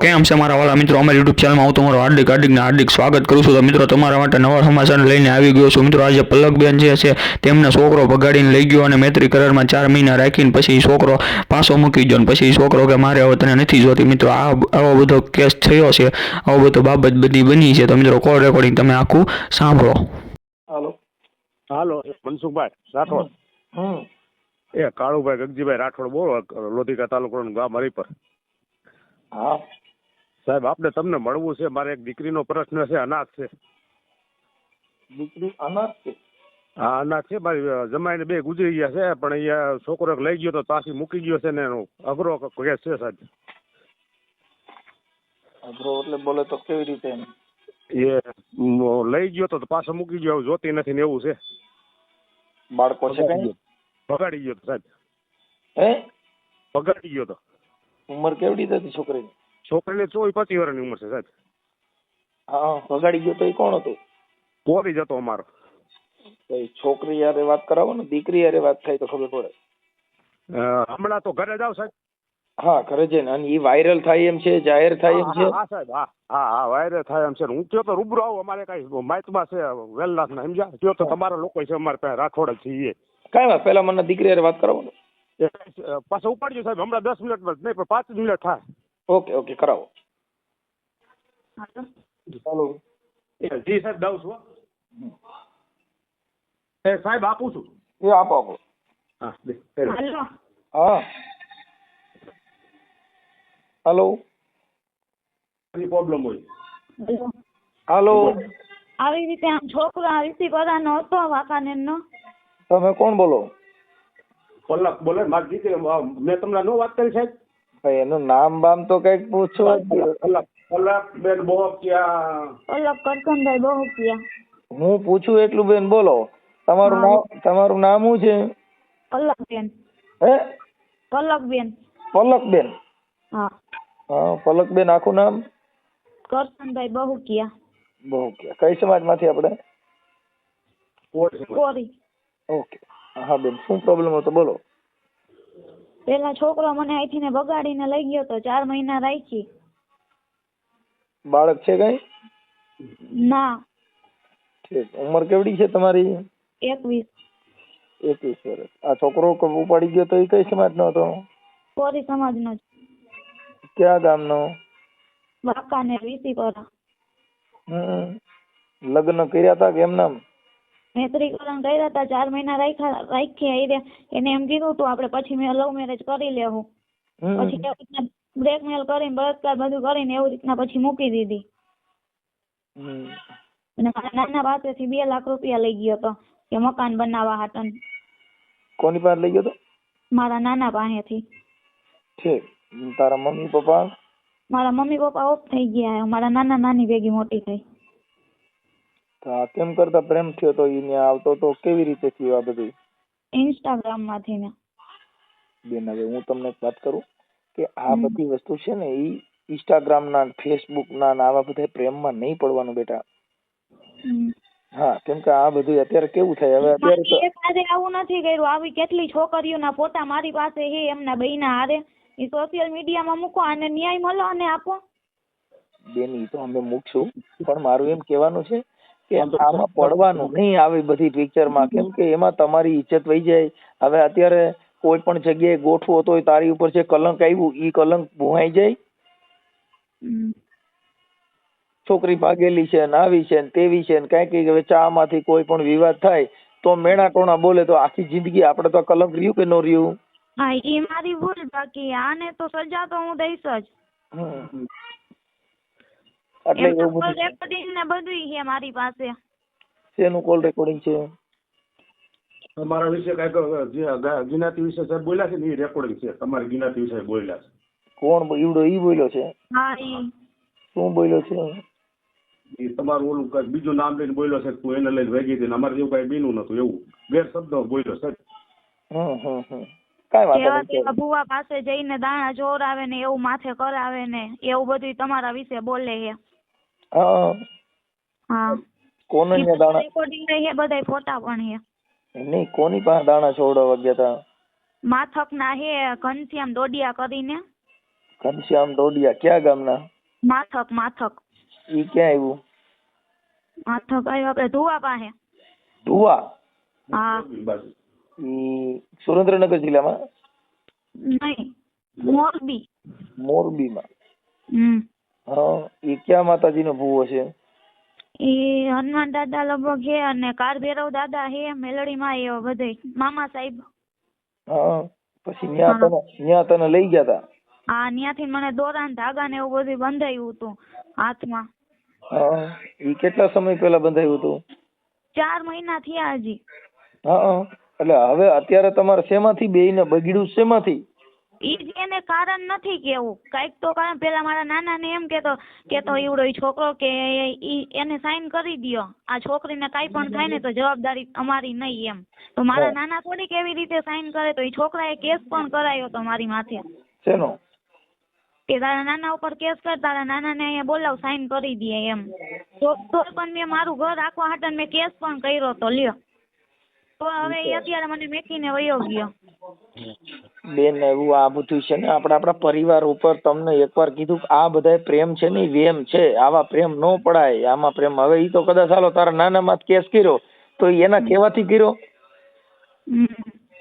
કેમ છે મારા વાળા મિત્રો? અમારી યુટ્યુબ ચેનલમાં હું તમારું હાર્દિક સ્વાગત કરું છું. તો મિત્રો તમારા માટે નવા સમાચાર લઈને આવી ગયો છું. મિત્રો આજે પલકબેન જે છે તેમનો છોકરો ભગાડીને લઈ ગયો અને મૈત્રી કરારમાં 4 મહિના રાખીને પછી છોકરો પાછો મૂકી ગયો અને પછી છોકરો કે મારે હવે તને નથી જોતી. મિત્રો આવો બધો કેસ થયો છે, આવો બધો બાબત બધી બની છે. તો મિત્રો કોલ રેકોર્ડિંગ તમે આખું સાંભળો. હાલો મનસુખભાઈ રાઠોડ. એ કાળુભાઈ ગગજીભાઈ રાઠોડ બોલો, લોધિકા તાલુકાનું ગામ હરિપર. હા સાહેબ આપણે તમને મળવું છે. મારે એક દીકરીનો પ્રશ્ન છે, અનાથ છે. દીકરી અનાથ છે? હા અનાથ છે. મારી જમાઈને 2 ગુજરી ગયા છે, પણ અહીંયા છોકરો લઈ ગયો તો પાછી મૂકી ગયો છે ને એનો અઘરો કેસ છે સાહેબ. અઘરો એટલે બોલે તો કેવી રીતે? એ લઈ ગયો તો પાછો મૂકી ગયો, જોતી નથી ને એવું છે. બાળકો છે કઈ? ભગાડી ગયો તો સાહેબ. હે? ભગાડી ગયો તો. ઉંમર કેવડી હતી છોકરીની? છોકરીને 24-25 વર્ષની ઉંમર છે સાહેબ. હા ભગાડી ગયો તો એ કોણ હતું? પોરી જ હતો અમારો. છોકરી યારે વાત કરાવો ને, દીકરી યારે વાત થાય તો ખબર પડે. હમણાં તો ઘરે જાવ સાહેબ. હા ઘરે જઈને. અને એ વાયરલ થાય એમ છે, જાહેર થાય એમ છે? હા સાહેબ, હા વાયરલ થાય એમ છે. હું કયો તો રૂબરૂ આવું, અમારે કઈ માહિતમાં છે વેલનાથ ના, સમજ્યા? કયો તો તમારા લોકો છે અમારે પાસે રાઠોડ જ છીએ. કઈ વાત, પેલા મને દીકરી યારે વાત કરાવો ને. પાછો ઉપાડજો સાહેબ, હમણાં 10 મિનિટમાં નહીં પણ 5 મિનિટ થાય. ઓકે કરાવો. ચાલો. જી સાહેબ દઉં છું. એ સાહેબ આપું છું. એ આપો. હા હા હાલો. પ્રોબ્લેમ હોય. હાલો. આવી રીતે આમ છોકરો રિસીવરનો હતો વાંકાનેરનો. તમે કોણ બોલો? પલક બોલે. મારી દીકરી મેં તમને નો વાત કરી સાહેબ. ભાઈ એનું નામ બામ તો કઈક પૂછો. પલક બેન બોહકિયા. પલક કરશનભાઈ બહુકિયા. હું પૂછું એટલું બેન બોલો. તમારું નામ શું છે? પલકબેન. હે? પલકબેન. પલકબેન? હા પલકબેન આખું નામ? કરશનભાઈ બહુકિયા. બહુકિયા. કઈ સમાજ માંથી આપણે? કોરી. ઓકે. હા બેન, શું પ્રોબ્લેમ હતો બોલો. પેલા છોકરો મને અહીંથી ને બગાડીને લઈ ગયો તો, 4 મહિના રાખી. બાળક છે કઈ? ના. ઠીક. ઉંમર કેવડી છે તમારી? 21. 21 વર્ષ. આ છોકરો ઉપાડી ગયો તો એ કઈ સમાજ નો હતો? કોરી સમાજનો. ક્યાં ગામનો? વાંકાનેર વિસીપરા. લગ્ન કર્યા હતા કે એમ નામ? મૈત્રીકરણ કર્યા હતા, 4 મહિના રાખી. એને એમ કીધું તું આપણે પછી મેં લવ મેરેજ કરી લેવું. પછી બ્લેકમેલ કરીને બળાત્કાર બધું કરીને એવું રીતના પછી મૂકી દીધી. અને મારા નાના પાસેથી 2 લાખ રૂપિયા લઈ ગયો હતો કે મકાન બનાવવા હાટન. કોની પાસે લઈ ગયો તો? મારા નાના પાસેથી. ઠીક. તારા મમ્મી પપ્પા? મારા મમ્મી પપ્પા ઓફ થઈ ગયા. મારા નાના નાની ભેગી મોટી થઈ. તો કેમ કરતા પ્રેમ થયો તો? ઈ આવતો તો કેવી રીતે થયું આ બધું? ઇન્સ્ટાગ્રામ માંથી ને. બેન હવે હું તમને એક વાત કરું કે આ બધી વસ્તુ છે ને ઈ ઇન્સ્ટાગ્રામ ના, ફેસબુક ના આવા બધા પ્રેમમાં નહીં પડવાનું બેટા. હા કેમ કે આ બધું અત્યારે કેવું થાય હવે, અત્યારે તો આજે આવું નથી કર્યું. આવી કેટલી છોકરીઓના ફોટા મારી પાસે છે એમના બહેના હારે. એ સોશિયલ મીડિયામાં મૂકો અને ન્યાય મળો અને આપો. બેન ઈ તો અમે મૂકશું, પણ મારું એમ કહેવાનું છે કે આમાં પડવાનું નહીં આવી બધી પિક્ચરમાં. કેમ કે એમાં તમારી ઇજ્જત વહી જાય. હવે અત્યારે કોઈ પણ જગ્યાએ ગોઠવો તો તારી ઉપર જે કલંક આવ્યું ઈ કલંક ભૂવાઈ જાય. છોકરી ભાગેલી છે ને આવી છે ને તેવી છે ને કઈક હવે ચા માંથી કોઈ પણ વિવાદ થાય તો મેણા ટોણા બોલે તો આખી જિંદગી આપણે તો કલંક રહ્યું કે ન રહ્યું? હા એ મારી ભૂલ. બાકી આને તો સજા તો હું દઈશ જ. એટલે કોલ રેકોર્ડિંગ ને બધું છે મારી પાસે. શેનું કોલ રેકોર્ડિંગ છે? તમારા વિશે કઈક જ્ઞાતિ વિશે સાહેબ બોલ્યા છે ને એ રેકોર્ડિંગ છે. તમારી જ્ઞાતિ વિશે બોલ્યા છે. કોણ ઈવડો ઈ બોલ્યો છે? હા ઈ. શું બોલ્યો છે? એ તમારું ઓલું કઈક બીજું નામ લઈને બોલ્યો છે, તું એને લઈને વેગી હતી. અમારે જેવું કઈ બીનું નતું, એવું ગેરશબ્દ બોલ્યો સાહેબ. કઈ વાત નહીં. ભુવા પાસે જઈને દાણા ચોરાવે ને એવું માથે કરાવે ને એવું બધું તમારા વિશે બોલે છે. હા કોને દાણા રેકોર્ડિંગ છે, બધાય ફોટા પણ છે. નહીં કોની પાસે દાણા છોડવા ગયા હતા? માથક ના હે ઘનશ્યામ દોડિયા કરીને. ઘનશ્યામ ડોડિયા ક્યાં ગામના? માથક ઈ ક્યાં આવ્યું? માથક આવ્યું આપણે ધુવા પાસે. ધુવા? હા. ઈ સુરેન્દ્રનગર જિલ્લામાં? નહીં, મોરબી. મોરબીમાં. હા. ઈ ક્યાં માતાજીનો ભૂવો છે? એ હનુમાન દાદા લગભગ છે અને કાળભૈરવ દાદા છે, મેલડીમાં એ બધે મામા સાહેબ. હા. પછી ન્યા તને લઈ ગયા તા? હા, ત્યાંથી મને દોરા ને ધાગા ને એવું બધું બંધાયું હતું હાથમાં. હા. ઈ કેટલા સમય પહેલા બંધાયું હતું? 4 મહિના થયા હજી. હા. એટલે હવે અત્યારે તમારે શેમાંથી બેયને બગડ્યું? શેમાંથી? ઈ જ એને કારણ નથી કેવું, કઈક તો કારણ. પેલા મારા નાના ને એમ કેતો ઈવડો ઈ છોકરો કે એને સાઈન કરી દ્યો, આ છોકરીને કાઈ પણ થાય ને તો જવાબદારી અમારી નહીં એમ. તો મારા નાના થોડી કેવી રીતે સાઈન કરે? તો ઈ છોકરાએ કેસ પણ કરાયો તો મારી માથે. શેનો? કે તારા નાના ઉપર કેસ કર, તારા નાના ને અહીંયા બોલાવ, સાઈન કરી દે એમ. તો પણ મેં મારું ઘર રાખવા હાટન મેં કેસ પણ કર્યો તો લ્યો. તો હવે એ અત્યારે મને મેકીને વયો ગયો. બેન એવું આ બધું છે ને આપણા પરિવાર ઉપર તમને એકવાર કીધું કે આ બધા પ્રેમ છે ને વેમ છે, આવા પ્રેમ ન પડાય. આમાં પ્રેમ હવે ઈ તો કદાચ હાલો તારા નાનામાં કેસ કર્યો તો એના કહેવાથી કર્યો.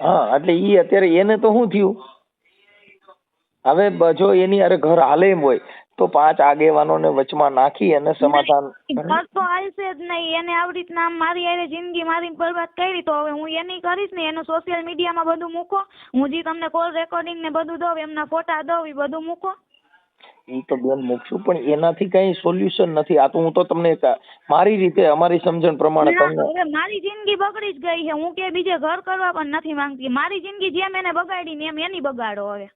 હા, એટલે ઈ અત્યારે એને તો શું થયું? હવે જો એની અરે ઘર હાલે એમ હોય તો 5 આગેવાનોને વચમાં નાખી અને સમાધાન. ઘર તો હાલશે જ નહીં. એને આવી રીતના મારી હારે જિંદગી મારી બરબાદ કરી, તો હવે હું એની કરીશ ને. એનું સોશિયલ મીડિયામાં બધું મૂકો. હું જે તમને કોલ રેકોર્ડિંગ ને બધું દઉં, એમના ફોટા દઉં, એ બધું મૂકો. ઈ તો બેન મૂકશું, પણ એનાથી કઈ સોલ્યુશન નથી. આ તો હું તો તમને મારી રીતે અમારી સમજણ પ્રમાણે તમને. હવે મારી જિંદગી બગડી જ ગઈ છે. હું કે બીજે ઘર કરવા પણ નથી માંગતી. મારી જિંદગી જેમ એને બગાડી ને એમ એની બગાડો હવે.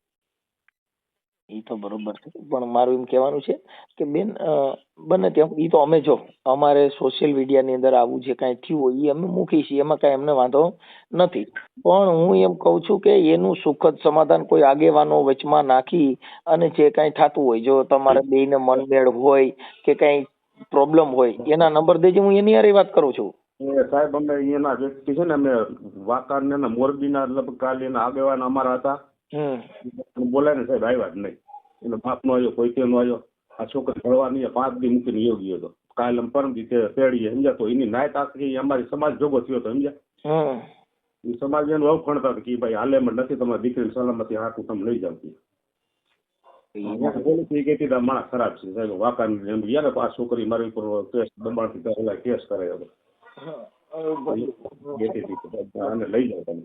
ઈ તો બરોબર છે, પણ મારું એમ કહેવાનું છે કે બેન બને ત્યાં ઈ તો અમે જો અમારે સોશિયલ મીડિયાની અંદર આવું જે કાંઈ થયું હોય એ અમે મૂકી છીએ, એમાં કાંઈ અમને વાંધો નથી. પણ હું એમ કહું છું કે એનું સુખદ સમાધાન કોઈ આગેવાનો વચમાં નાખી અને જે કાંઈ થતું હોય, જો તમારે બેયને મનમેળ હોય કે કાંઈ પ્રોબ્લેમ હોય, એના નંબર દેજે, હું એની હારે વાત કરું છું. સાહેબ અમે એના વ્યક્તિ છે ને, અમે વાંકાનેરના મોરબીના લગભગ કાલે એના આગેવાન અમારા હતા. બોલાય ને સાહેબ આવ્યા જ નહીં. એનો બાપ નો આવ્યો, કોઈ તે નો આવ્યો. આ છોકરી ભણવાની 5 દી મૂકીને યોગ્ય હતો. કાલે પરમ દી તેડીએ સમજ્યા. તો એની નાયત આખી અમારી સમાજ જોગો થયો હતો સમજ્યા. એ સમાજ એનું અવખણતા હતા કે ભાઈ હાલે એમ નથી, તમારી દીકરી સલામતી હાકું તમે લઈ જાવ. માણસ ખરાબ છે સાહેબ. વાંકાને એમ યાર આ છોકરી મારી ઉપર કેસ દબાણથી કેસ કરાયો હતો. આને લઈ જાવ તમે.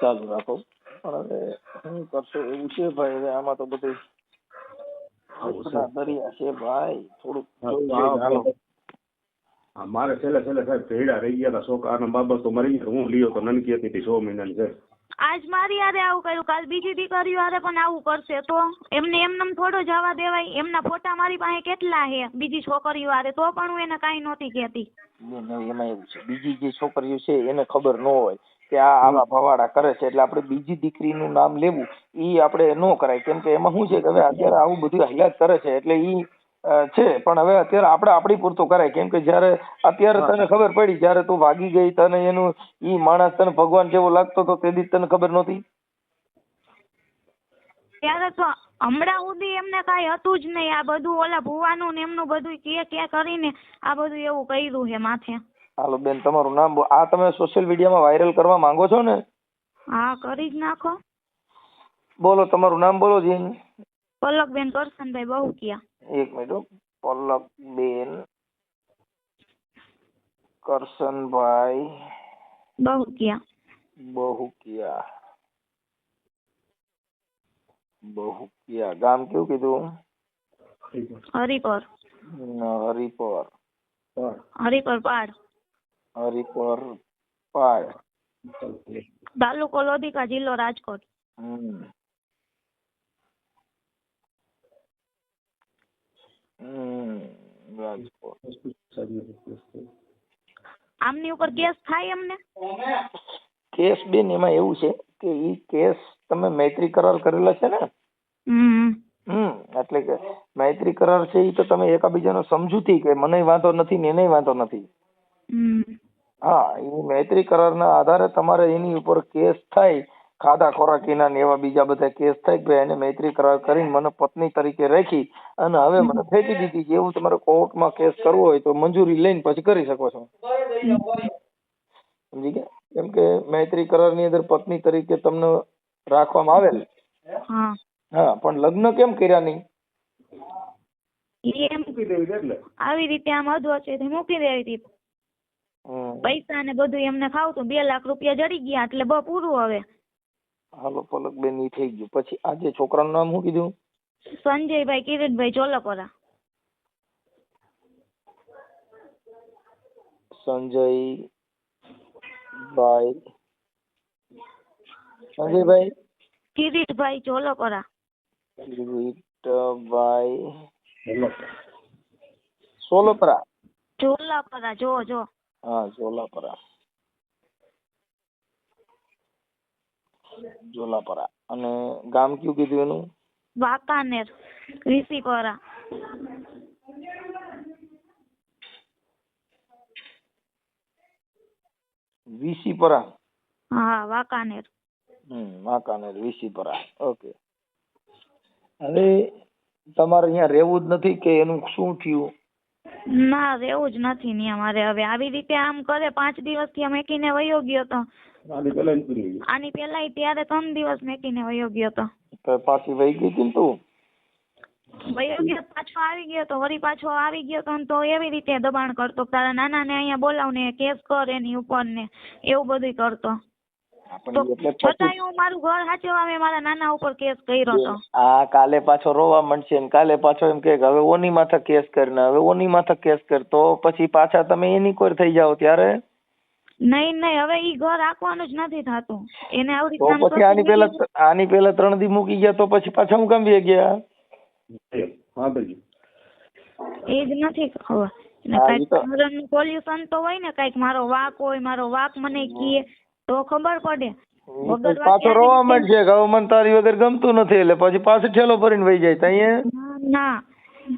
ચાલુ રાખો. પણ હવે શું કરશો એવું છે ભાઈ. હવે આમાં તો બધું દરિયા છે ભાઈ. થોડુંક મારે છેલ્લે સાહેબ ભેડા રહી ગયા હતા છોકરાના બાબત તો મરી ગયા. હું લીયો તો નનકી હતી 6 મહિનાની છે. આજ મારી હારે આવું કર્યું, કાલ બીજી દીકરીઓ હારે પણ આવું કરશે તો એમને એમનેમ થોડો જવા દેવાય? એમના ફોટા મારી પાસે કેટલા છે બીજી છોકરીઓ હારે, તો પણ હું એને કાંઈ નહોતી કહેતી. એમાં એવું છે, બીજી જે છોકરીઓ છે એને ખબર ન હોય કે આ આવા ભવાડા કરે છે, એટલે આપણે બીજી દીકરીનું નામ લેવું ઈ આપણે ન કરાય. કેમ કે એમાં શું છે કે હવે અત્યારે આવું બધું હાલ્યા કરે છે, એટલે ઈ છે. પણ હવે અત્યારે આપણે આપણી પૂરતું કરાય. કેમ કે જયારે અત્યારે તને ખબર પડી, જયારે તું ભાગી ગઈ, તને એનું ઈ માણસ તને ભગવાન જેવો લાગતો હતો, તે દી તને ખબર નહોતી? ત્યારે તો હમણાં સુધી એમને કાંઈ હતું જ નહીં. આ બધું ઓલા ભુવાનું ને એમનું બધું કે કરીને આ બધું એવું કર્યું છે માથે. હાલો બેન, તમારું નામ આ તમે સોશિયલ મીડિયામાં વાયરલ કરવા માંગો છો ને? હા, કરી જ નાખો. બોલો, તમારું નામ બોલો જીન. પલકબેન કરશનભાઈ બહુકિયા. એક મિનિટ. પલકબેન કરશનભાઈ બહુકિયા. બહુકિયા. ગામ કેવું કીધું? હરિપર. હરિપર પાડ. હરિપર પાડ. તાલુકો લોધિકા, જિલ્લો રાજકોટ. રાજકોટ. આમની ઉપર કેસ થાય એમને? કેસ બેન એમાં એવું છે કે ઈ કેસ તમે મૈત્રી કરાર કરેલા છે ને? એટલે કે મૈત્રી કરાર છે ઈ તો તમે એકાબીજાનો સમજૂતી કે મને વાંધો નથી ને એને વાંધો નથી. હા, એ મૈત્રી કરારના આધારે તમારે એની ઉપર કેસ થાય ખાધા ખોરાકીના ને એવા બીજા બધા કેસ થાય કે ભાઈ એને મૈત્રી કરાર કરીને મને પત્ની તરીકે રાખી અને હવે મને ફેંકી દીધી છે, એવું તમારે કોર્ટમાં કેસ કરવો હોય તો મંજૂરી લઈને પછી કરી શકો છો. સમજી ગયા? કેમ કે મૈત્રી કરાર ની અંદર પત્ની તરીકે તમને રાખવામાં આવેલ. હા, પણ લગ્ન કેમ કર્યા નહીં? આવી રીતે આમ અધવચ્ચેથી મૂકી દેવી હતી. પૈસા ને બધું એમને ખાવતું, 2 લાખ રૂપિયા જડી ગયા એટલે બહુ પૂરું. હવે હાલો પલકબેન, ઈ થઈ ગયું. પછી આજે છોકરાનું નામ શું કીધું? સંજયભાઈ કિરીટભાઈ ચોલકરા. સંજયભાઈ કિરીટભાઈ ચોલકરા. કિરીટભાઈ સોલપરા. ચોલાપરા. જો હા, ચોલાપરા. જોલાપરા. અને ગામ કયું કીધું એનું? વાંકાનેર, વીસીપરા. વીસીપરા. હા, વાંકાનેર. વાંકાનેર, વીસીપરા. ઓકે. હવે તમારે અહીંયા રહેવું જ નથી કે એનું શું થયું? ના, રહેવું જ નથી ને અમારે. હવે આવી રીતે આમ કરે, 5 દિવસથી મેકીને વયો ગયો તો. આની પેલા ત્યારે 3 દિવસ મેકીને વયો ગયો તો. પાછી વહી ગઈ હતી ને તું? વયો ગયો, પાછો આવી ગયો તો. વળી પાછો આવી ગયો તો એવી રીતે દબાણ કરતો, તારા નાના ને અહીંયા બોલાવને કેસ કર એની ઉપર ને એવું બધું કરતો. છતાંય હું મારું ઘર સાચવવા મેં મારા નાના ઉપર કેસ કર્યો તો. આ કાલે પાછો રોવા માંડશે ને કાલે પાછો એમ કે હવે ઓની માથે કેસ કરીને, હવે ઓની માથે કેસ કર, તો પછી પાછા તમે એની કોઈ થઈ જાઓ ત્યારે? નહીં, હવે ઈ ઘર રાખવાનું જ નથી થતું એને. આવી તો પછી આની પેલા 3 દી મૂકી ગયા તો પછી પાછા હું કેમ વે ગયા? એ જ નથી ખબર. સોલ્યુશન તો હોય ને, કઈક મારો વાક હોય, મારો વાક મને કીએ તો ખબર પડે. પાછો રોવા માંડશે કે હવે મને તારી વગર ગમતું નથી, એટલે પછી પાછો ઠેલો ભરીને વહી જાય. ત્યાં ના,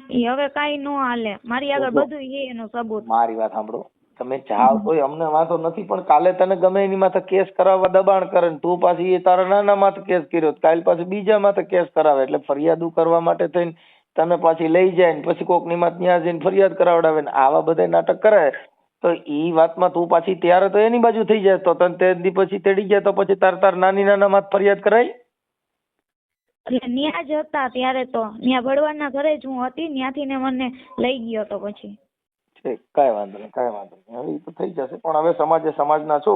એ હવે કઈ નો હાલે. મારી આગળ બધું છે એનું સબૂત. મારી વાત સાંભળો, તમે જાઓ તો અમને વાંધો નથી, પણ કાલે તને ગમે એની માથે કેસ કરાવવા દબાણ કરે ને તું પાછી તારા નાના માથે કેસ કર્યો, કાલે પાછું બીજા માથે કેસ કરાવે, એટલે ફરિયાદ કરવા માટે થઈને તને પાછી લઈ જાય ને પછી કોકની માથે ત્યાં જઈને ફરિયાદ કરાવડાવે ને આવા બધા નાટક કરે, તો ઈ વાતમાં તું પાછી ત્યારે તો એની બાજુ થઈ જાય, તો તને તે દી પછી તેડી ગયા તો પછી તાર નાના માથે ફરિયાદ કરાય? એટલે ન્યા જ હતા ત્યારે તો, ન્યા ભડવાના ઘરે જ હું હતી, ત્યાંથી ને મને લઈ ગયો તો પછી. કાંઈ વાંધો નહીં. હવે તો થઈ જશે, પણ હવે સમાજના છો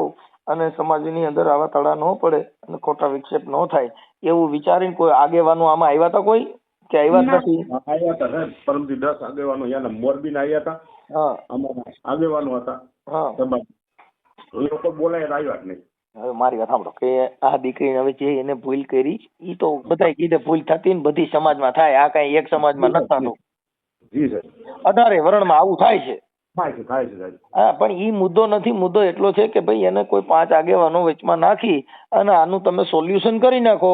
અને સમાજની અંદર આવા તડા ન પડે અને ખોટા વિક્ષેપ ન થાય એવું વિચારીને કોઈ આગેવાનો આમાં આવ્યા હતા કોઈ કે આવ્યા જ નથી? આવ્યા હતા સાહેબ, પરમથી 10 આગેવાનો યાના મોરબીના આવ્યા હતા. હા, અમારા આગેવાનો હતા. હા, એ લોકો બોલાય આવ્યા જ નહીં. હવે મારી વાત સાંભળો કે આ દીકરીને હવે જે એને ભૂલ કરી ઈ તો બધાય કીધે ભૂલ થતી ને બધી સમાજમાં થાય, આ કઈ એક સમાજમાં નથી થતું. જી સર, 18 વર્ણમાં આવું થાય છે. થાય છે. હા, પણ ઈ મુદ્દો નથી. મુદ્દો એટલો છે કે ભાઈ એને કોઈ 5 આગેવાનો વચમાં નાખી અને આનું તમે સોલ્યુશન કરી નાખો.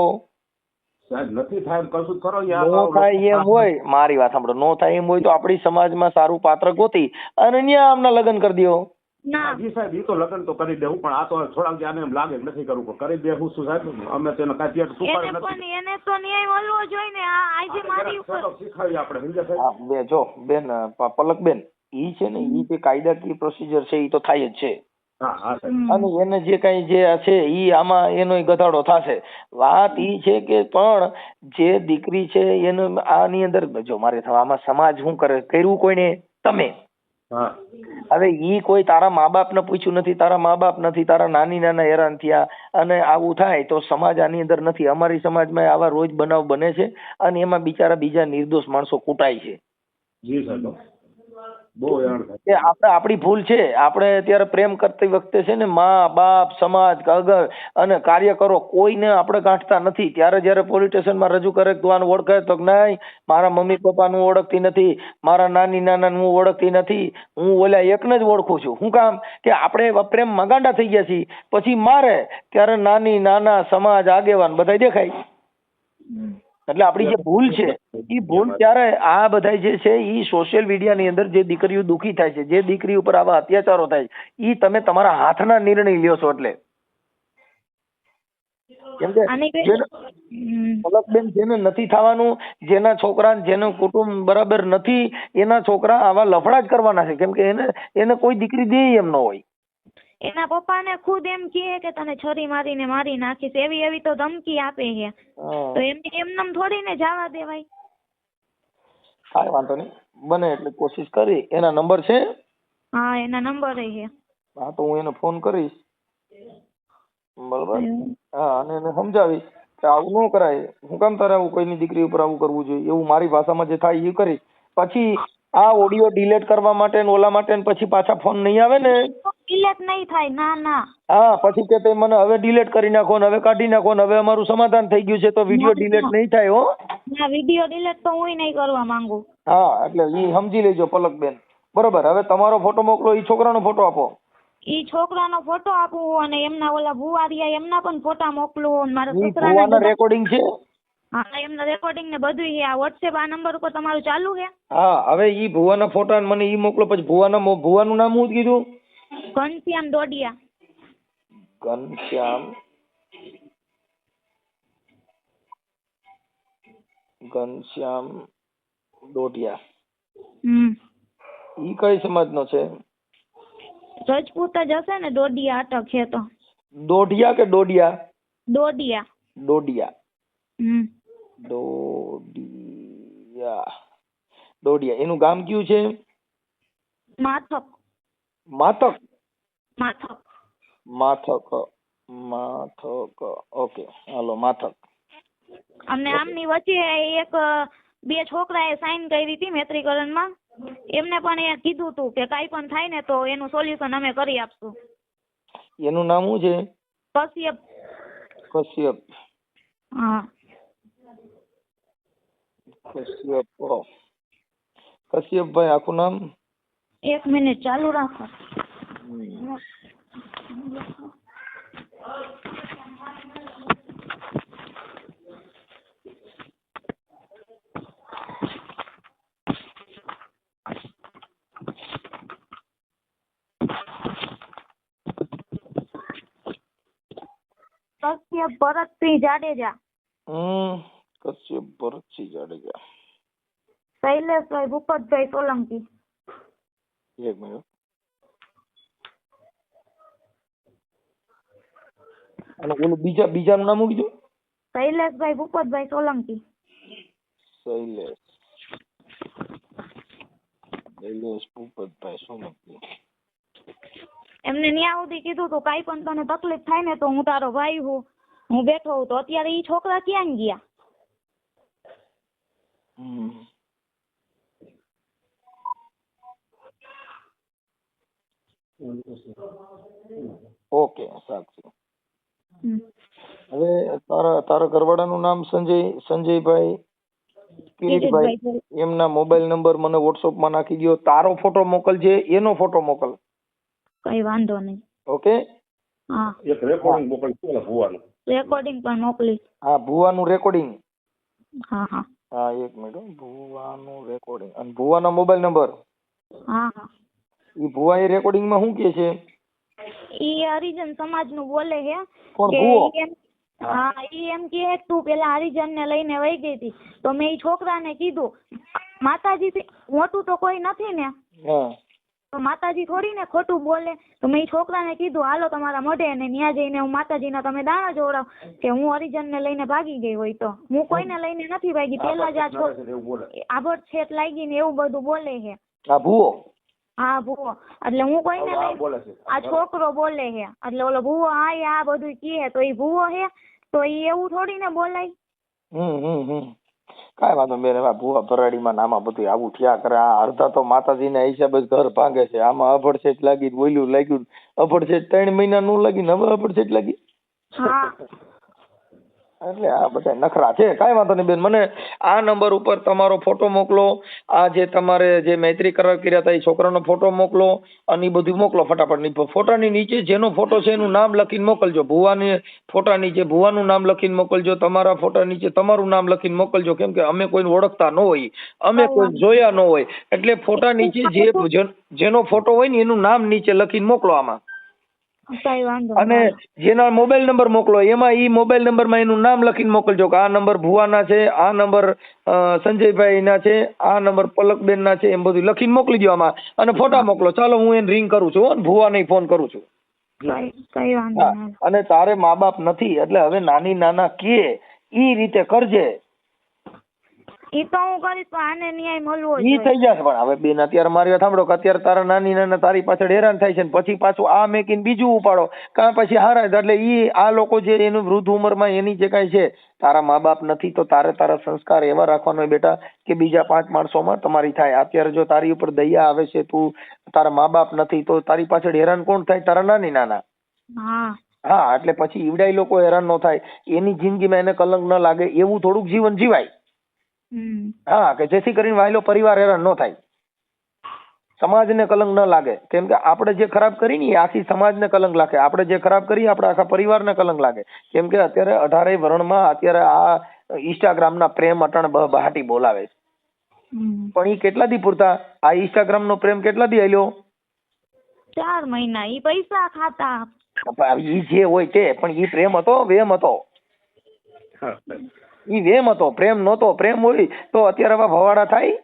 સાહેબ નથી થાય કશું કરો. નો થાય એમ હોય, મારી વાત સાંભળો, નો થાય એમ હોય તો આપણી સમાજમાં સારું પાત્ર ગોતી અને ન્યા આમના લગ્ન કરી દો. જી સાહેબ, ઈ તો લગ્ન તો કરી દેવું, પણ આ તો થોડાક આને એમ લાગે નથી કરવું, પણ કરી દે. હું શું સાહેબ, અમે તેનો કાંઈ પેટ સુપાડ નથી. એને તો ન્યાય મળવો જોઈએ ને. આજે મારી ઉપર શીખવાડી આપણે, સમજ્યા સાહેબ? બે જો બેન, પલકબેન, ઈ છે ને ઈ જે કાયદાકીય પ્રોસિજર છે ઈ તો થાય જ છે. અને એને જે કઈ જે છે ઈ આમાં એનો ગધાડો થશે. વાત ઈ છે કે પણ જે દીકરી છે એને આની અંદર જો મારે આમાં સમાજ શું કરે, કર્યું કોઈને? તમે. હવે ઈ કોઈ તારા મા બાપ ને પૂછ્યું નથી, તારા મા બાપ નથી, તારા નાના હેરાન થયા અને આવું થાય તો સમાજ આની અંદર નથી. અમારી સમાજમાં આવા રોજ બનાવ બને છે અને એમાં બિચારા બીજા નિર્દોષ માણસો કૂટાય છે. જી સાહેબ, આપણી ભૂલ છે. આપણે અત્યારે પ્રેમ કરતી વખતે છે ને મા બાપ સમાજ અગર અને કાર્યકરો કોઈને આપણે ગાંઠતા નથી. ત્યારે જયારે પોલીસ સ્ટેશનમાં રજૂ કરે તું આને ઓળખે તો નહીં, મારા મમ્મી પપ્પાનું ઓળખતી નથી, મારા નાની નાના હું ઓળખતી નથી, હું ઓલા એકને જ ઓળખું છું. શું કામ કે આપણે પ્રેમમાં ગાંડા થઈ ગયા છીએ. પછી મારે ત્યારે નાની નાના સમાજ આગેવાન બધા દેખાય. એટલે આપણી જે ભૂલ છે એ ભૂલ ત્યારે આ બધા જે છે એ સોશિયલ મીડિયાની અંદર જે દીકરીઓ દુખી થાય છે, જે દીકરી ઉપર આવા અત્યાચારો થાય એ તમે તમારા હાથના નિર્ણય લ્યો છો. એટલે કેમ કે આની પલકબેન જેને નથી થવાનું, જેના છોકરા જેનું કુટુંબ બરાબર નથી, એના છોકરા આવા લફડા જ કરવાના છે. કેમ કે એને કોઈ દીકરી દે એમ ન હોય. એના પપ્પાને ખુદ એમ કહે કે તને છરી મારીને મારી નાખીશ, એવી તો ધમકી આપે છે. તો એમને થોડી ને જવા દેવાય. કાંઈ વાંધો નહીં, બને એટલે કોશિશ કરી. એના નંબર છે? હા, એના નંબર છે. હા, તો હું એને ફોન કરીશ, બરોબર. હા, અને એને સમજાવીશ કે આવું ન કરાય, હું કામ તારે આવું કોઈની દીકરી ઉપર આવું કરવું જોઈએ, એવું મારી ભાષામાં જે થાય એ કરીશ. પછી આ ઓડિયો ડિલીટ કરવા માટે ને ઓલા માટે ને પછી પાછા ફોન નહીં આવે ને? ડિલીટ નહીં થાય, ના ના. હા, પછી કે તે મને હવે ડિલીટ કરી નાખો ને હવે કાઢી નાખો ને હવે અમારું સમાધાન થઈ ગયું છે, તો વિડીયો ડિલીટ નહીં થાય હો. ના, વિડીયો ડિલીટ તો હું નહીં કરવા માંગુ. હા, એટલે ઈ સમજી લેજો પલકબેન, બરોબર. હવે તમારો ફોટો મોકલો, ઈ છોકરાનો ફોટો આપો. ઈ છોકરાનો ફોટો આપું અને એમના ઓલા ભુવારિયા એમના પણ ફોટા મોકલું અને મારા ઈ છોકરાના ભુવાના રેકોર્ડિંગ છે? હા, એમના રેકોર્ડિંગ ને બધું છે. આ WhatsApp આ નંબર ઉપર તમારું ચાલુ છે? હા, હવે ઈ ભુવાના ફોટા મને ઈ મોકલો. પછી ભુવાનું નામ શું કીધું? ઘનશ્યામ ડોડિયા. ઘનશ્યામ ડોડિયા. ઈ કઈ સમાજનો છે? રજપૂત જ હશે ને. ડોડિયા અટક છે તો. દોઢિયા કે ડોડિયા? ડોડિયા. ડોડિયા. ડોડિયા. એનું ગામ કયું છે? માથક. માથક. માથક. માથક. ઓકે, હાલો માથક. અમને આમની વચ્ચે એક બે છોકરાએ સાઈન કરી હતી મૈત્રીકરણમાં. એમને પણ એ કીધું હતું કે કાંઈ પણ થાય ને તો એનું સોલ્યુશન અમે કરી આપશું. એનું નામ શું છે? કશ્યપ. કશ્યપ. હા, કશ્યપ. કશ્યપભાઈ આખું નામ? 1 મિનિટ ચાલુ રાખો. કશ્યપ ભરતસિંહ જાડેજા. કશ્યપ ભરતસિંહ જાડેજા. શૈલેષભાઈ ભૂપતભાઈ સોલંકી. એક મિનિટ. અને ઓલું બીજાનું નામ શું કીધું? શૈલેષભાઈ ભૂપતભાઈ સોલંકી. શૈલેષ ભૂપતભાઈ સોલંકી. એમને ન્યા સુધી કીધું તો કાંઈ પણ તને તકલીફ થાય ને તો હું તારો ભાઈ હું બેઠો હું. તો અત્યારે ઈ છોકરા ક્યાં ગયા? ઓકે, સાચું. હવે તારા ઘરવાળાનું નામ સંજયભાઈ કિરીટભાઈ. એમના મોબાઈલ નંબર મને WhatsApp માં નાખી દો. તારો ફોટો મોકલજે, એનો ફોટો મોકલ. કઈ વાંધો નહીં. ઓકે. હા, એક રેકોર્ડિંગ મોકલજો ભુવાનું. રેકોર્ડિંગ પણ મોકલી. હા, ભુવાનું રેકોર્ડિંગ. હા હા હા, 1 મિનિટ. ભુવાનું રેકોર્ડિંગ અને ભુવાના મોબાઈલ નંબર. હા હા. ઈ ભુવા એ રેકોર્ડિંગ માં શું કે છે? ઈ હરિજન સમાજ નું બોલે છે. કોણ ભુવો? હા, ઈ એમ કે તું પેલા હરિજન ને લઈને વહી ગઈ હતી. તો મેં ઈ છોકરાને કીધું માતાજી થી મોટું તો કોઈ નથી ને. તો માતાજી થોડી ને ખોટું બોલે. તો મેં છોકરાને કીધું હાલો તમારા મોઢે ને ન્યા જઈને હું માતાજીના તમે દાણા જોડાવ કે હું હરિજન ને લઈને ભાગી ગઈ હોય. તો હું કોઈને લઈને નથી ભાગી. પેલા જ આભડ છેટ લાગી ને એવું બધું બોલે છે. આ ભુવો? હા, ભુવો. એટલે હું કોઈને લઈને આ છોકરો બોલે છે. એટલે ઓલો ભુવો આ બધું કહે તો ઈ ભુવો છે તો ઈ એવું થોડી ને બોલાય. કાંઈ વાંધો બેન. હવે ભુવા ભરાડીમાં આમાં બધું આવું થયા કરે. આ અડધા તો માતાજીના હિસાબે જ ઘર ભાંગે છે. આમાં અભડસેટ લાગી, બોલ્યું લાગ્યું. અભડસેટ 3 મહિના નું લાગી ને હવે અભડસેટ લાગી. હા, એટલે આ બધા નખરા છે. કાંઈ વાંધો નહીં બેન. મને આ નંબર ઉપર તમારો ફોટો મોકલો. આ જે તમારે જે મૈત્રી કરાર કર્યા હતા એ છોકરાનો ફોટો મોકલો અને એ બધું મોકલો ફટાફટ. ફોટાની નીચે જેનો ફોટો છે એનું નામ લખીને મોકલજો. ભુવાની ફોટા નીચે ભુવાનું નામ લખીને મોકલજો. તમારા ફોટા નીચે તમારું નામ લખીને મોકલજો. કેમ કે અમે કોઈને ઓળખતા ન હોય, અમે કોઈ જોયા ન હોય. એટલે ફોટા નીચે જેનો ફોટો હોય ને એનું નામ નીચે લખીને મોકલો આમાં. કઈ વાંધો અને નહીં. જેના મોબાઈલ નંબર મોકલો એમાં ઈ મોબાઈલ નંબરમાં એનું નામ લખીને મોકલજો કે આ નંબર ભુવાના છે, આ નંબર સંજયભાઈ ના છે, આ નંબર પલકબેન ના છે, એમ બધું લખીને મોકલી દો આમાં અને ફોટા મોકલો. ચાલો હું એને રિંગ કરું છું અને ભુવાને ફોન કરું છું. કઈ વાંધો હા, નહીં. અને તારે મા બાપ નથી એટલે હવે નાની નાના કે ઈ રીતે કરજે. ઈ તો હું કરીશ પણ આને ન્યાય મળવો ઈ જોઈએ. થઈ જશે. પણ હવે બેન અત્યારે મારી વાત સાંભળો કે અત્યારે તારા નાની નાના તારી પાછળ હેરાન થાય છે ને પછી પાછું આ મેકીને બીજું ઉપાડો કાં પછી હારા એટલે ઈ આ લોકો જે એનું વૃદ્ધ ઉંમરમાં એની જે કાંઈ છે તારા મા બાપ નથી તો તારે તારા સંસ્કાર એવા રાખવાનો હોય બેટા કે બીજા 5 માણસોમાં તમારી થાય. અત્યારે જો તારી ઉપર દયા આવે છે, તું તારા મા બાપ નથી તો તારી પાછળ હેરાન કોણ થાય? તારા નાની નાના. હા, એટલે પછી ઈવડાઈ લોકો હેરાન ન થાય, એની જિંદગીમાં એને કલંક ન લાગે એવું થોડુંક જીવન જીવાય. હા, કે જેથી કરીને વાયલો પરિવાર હેરાન ન થાય, સમાજને કલંક ન લાગે. કેમ કે આપણે જે ખરાબ કરી ને આખી સમાજને કલંક લાગે, આપણે જે ખરાબ કરી આપણે આખા પરિવારને કલંક લાગે. કેમ કે અત્યારે 18 વર્ણમાં અત્યારે આ ઇન્સ્ટાગ્રામના પ્રેમ અટણ બહાટી બોલાવે છે. પણ ઈ કેટલા દી પૂરતા? આ ઇન્સ્ટાગ્રામનો પ્રેમ કેટલા દી હાલ્યો? 4 મહિના. ઈ પૈસા ખાતા. ઈ જે હોય તે, પણ ઈ પ્રેમ હતો? વેમ હતો? ઈ વેમ હતો, પ્રેમ નહોતો. પ્રેમ હોય તો અત્યારે આવા ભવાડા થાય?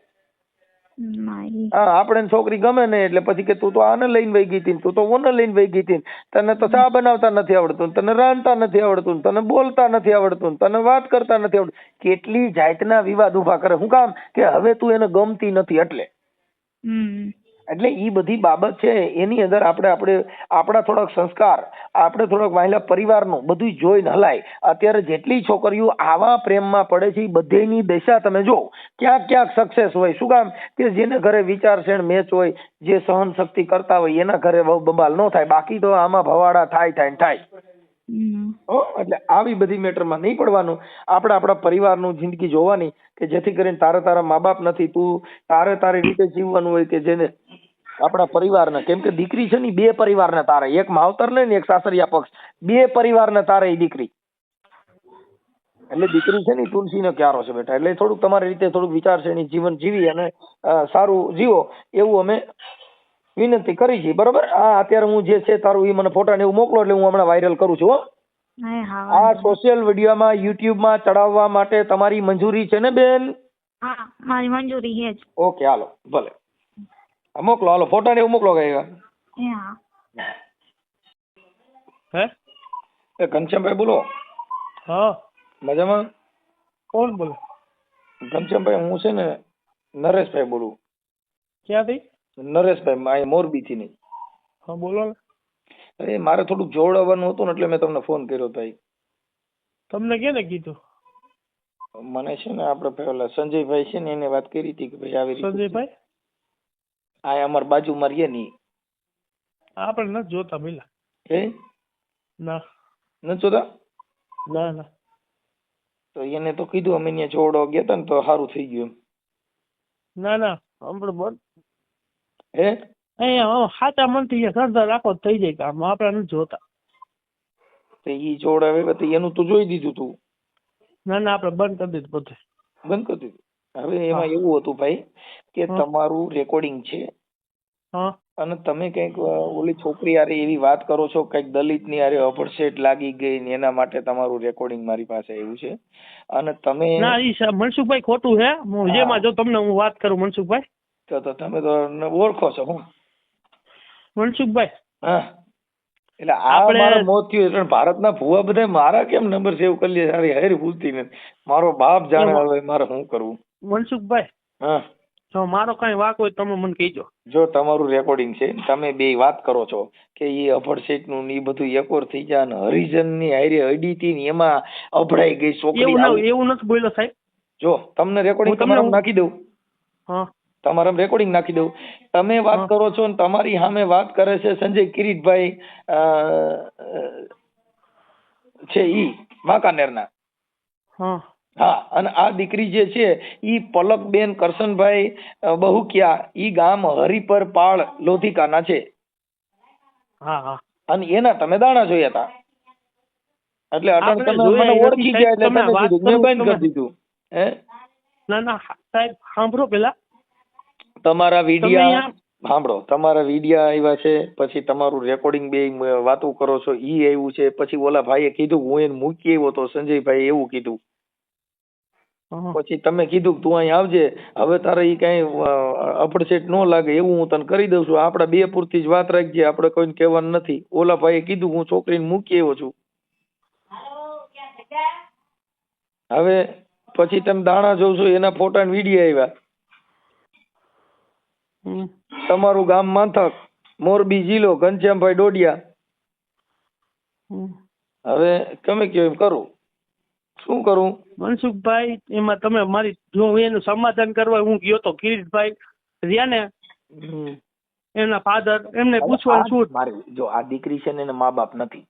હા, આપણે છોકરી ગમે ને એટલે પછી કે તું તો આને લઈને વહી ગઈ હતી, તું તો ઓને લઈને વહી ગઈ હતી, તને તો ચા બનાવતા નથી આવડતું, તને રાંધતા નથી આવડતું, તને બોલતા નથી આવડતું, તને વાત કરતા નથી આવડતું. કેટલી જાતના વિવાદ ઉભા કરે. શું કામ? કે હવે તું એને ગમતી નથી એટલે. એટલે ઈ બધી બાબત છે એની અંદર આપણા થોડાક સંસ્કાર, આપણે થોડાક વાયલા પરિવારનું બધું જોઈને હલાય. અત્યારે જેટલી છોકરીઓ આવા પ્રેમમાં પડે છે એ બધેની દશા તમે જો ક્યાંક ક્યાંક સક્સેસ હોય. શું કામ? કે જેને ઘરે વિચારશીલ મેચ હોય, જે સહન શક્તિ કરતા હોય એના ઘરે બહુ બબાલ ન થાય. બાકી તો આમાં ભવાડા થાય. એટલે આવી બધી મેટરમાં નહીં પડવાનું. આપણે આપણા પરિવારનું જિંદગી જોવાની કે જેથી કરીને તારા મા બાપ નથી, તું તારી રીતે જીવવાનું હોય કે જેને આપણા પરિવારને. કેમ કે દીકરી છે ને 2 પરિવારને તારે, એક માવતર ને એક સાસરિયા પક્ષ, 2 પરિવારને તારે એ દીકરી. એટલે દીકરી છે ને તુલસીનો ક્યારો છે બેટા. એટલે થોડુંક તમારી રીતે થોડુંક વિચારશીલ જીવન જીવી અને સારું જીવો એવું અમે વિનંતી કરી છે. બરોબર? આ અત્યારે હું જે છે તારું એ મને ફોટા ને એવું મોકલો એટલે હું હમણાં વાયરલ કરું છું. આ સોશિયલ મીડિયામાં યુટ્યુબમાં ચડાવવા માટે તમારી મંજૂરી છે ને બેન? હા, મારી મંજૂરી છે જ. ઓકે, હાલો ભલે મોકલો. હાલો ફોટા ને એવું મોકલો. હે ઘનશ્યામભાઈ બોલો? હા, મજામાં? કોણ બોલે? ઘનશ્યામભાઈ હું છે ને નરેશભાઈ બોલું. ક્યાંથી? નરેશભાઈ મોરબી થી. નહીં? હા, બોલો ને. અરે મારે થોડુંક જોડાવાનું હતું ને એટલે મેં તમને ફોન કર્યો ભાઈ. તમને કેને કીધું? મને છે ને આપણે પેલા સંજયભાઈ છે ને એને વાત કરી હતી કે ભાઈ આવી રીતે. સંજયભાઈ? આ અમાર બાજુમાં રહીએ ની. આપણે નથી જોતા પેલા. હે? ના નથી જોતા? ના. તો એને તો કીધું અમે ત્યાં જોડવા ગયા હતા ને તો સારું થઈ ગયું. ના આપણે બંધ. હે? અહીંયા સાચા મનથી શ્રદ્ધા રાખો થઈ જાય કામ. આપણે નથી જોતા. તો ઈ જોડાવે તો એનું તો જોઈ દીધું તું. ના આપણે બંધ કરી દીધું બધું. બંધ કરી દીધું. હવે એમાં એવું હતું ભાઈ કે તમારું રેકોર્ડિંગ છે અને તમે કઈક ઓલી છોકરી હારે એવી વાત કરો છો કઈક દલિત ની હારે અપરસેટ લાગી ગઈ ને એના માટે તમારું રેકોર્ડિંગ મારી પાસે આવ્યું છે. અને તમે ના ઈ મનસુખભાઈ ખોટું છે. હું જેમાં જો તમને હું વાત કરું મનસુખભાઈ તો તમે તો ઓળખો છો હું મનસુખભાઈ? હા, એટલે આ મારા મોત થયું એટલે ભારતના ભુવા બધા મારા કેમ નંબર સેવ કરી લે? સારી હારી ભૂલતી નથી. મારો બાપ જાણે હવે મારે શું કરવું. મનસુખભાઈ, હા, જો મારો કઈ વાક હોય તમે મને કહીજો. જો તમારું રેકોર્ડિંગ છે તમે બે વાત કરો છો કે એ અભડસેટ નું ને બધું એકોર થઈ જાય ને હરિજન ની હારે અડીતી ને એમાં અભડાઈ ગઈ છોકરી. એવું નથી બોલ્યો સાહેબ. જો તમને રેકોર્ડિંગ તમારે નાખી દઉં. હા, તમારે રેકોર્ડિંગ નાખી દઉં. તમે વાત કરો છો ને તમારી સામે વાત કરે છે સંજય કિરીટભાઈ છે ઈ વાંકાનેરના. હા, અને આ દીકરી જે છે ઈ પલકબેન કરશનભાઈ બહુકિયા ઈ ગામ હરિપર પાળ લોધિકાના છે. અને એના તમે દાણા જોયા હતા એટલે અટણ તમે મને ઓળખી ગયા એટલે તમે કીધું મેં બંધ કરી દીધું. હે? ના સાહેબ સાંભળો પેલા. તમારા વિડિયા સાંભળો, તમારા વિડિયા આવ્યા છે, પછી તમારું રેકોર્ડિંગ બે વાતો કરો છો ઈ આવ્યું છે, પછી ઓલા ભાઈએ કીધું હું એને મૂકી આવ્યો તો સંજયભાઈ એવું કીધું, હા. પછી તમે કીધું કે તું અહીં આવજે, હવે તારે ઈ કઈ અપડસેટ ન લાગે એવું હું તને કરી દઉં છું, આપડા બે પૂરતી જ વાત રાખજે, આપણે કોઈને કહેવાનું નથી. ઓલા ભાઈએ કીધું હું છોકરીને મૂકી આવ્યો છું. હવે પછી તમે દાણા જોવ છો એના ફોટા ને વિડીયો આવ્યા. હમ. તમારું ગામ માંથક, મોરબી જિલ્લો, ઘનશ્યામભાઈ ડોડિયા. હમ. હવે તમે કયો એમ કરું, શું કરું? મનસુખભાઈ, એમાં તમે મારી જો હું એનું સમાધાન કરવા હું ગયો તો કિરીટભાઈ રહ્યા ને એમના ફાધર, એમને પૂછવાનું શું મારી જો આ દીકરી છે ને એના મા બાપ નથી.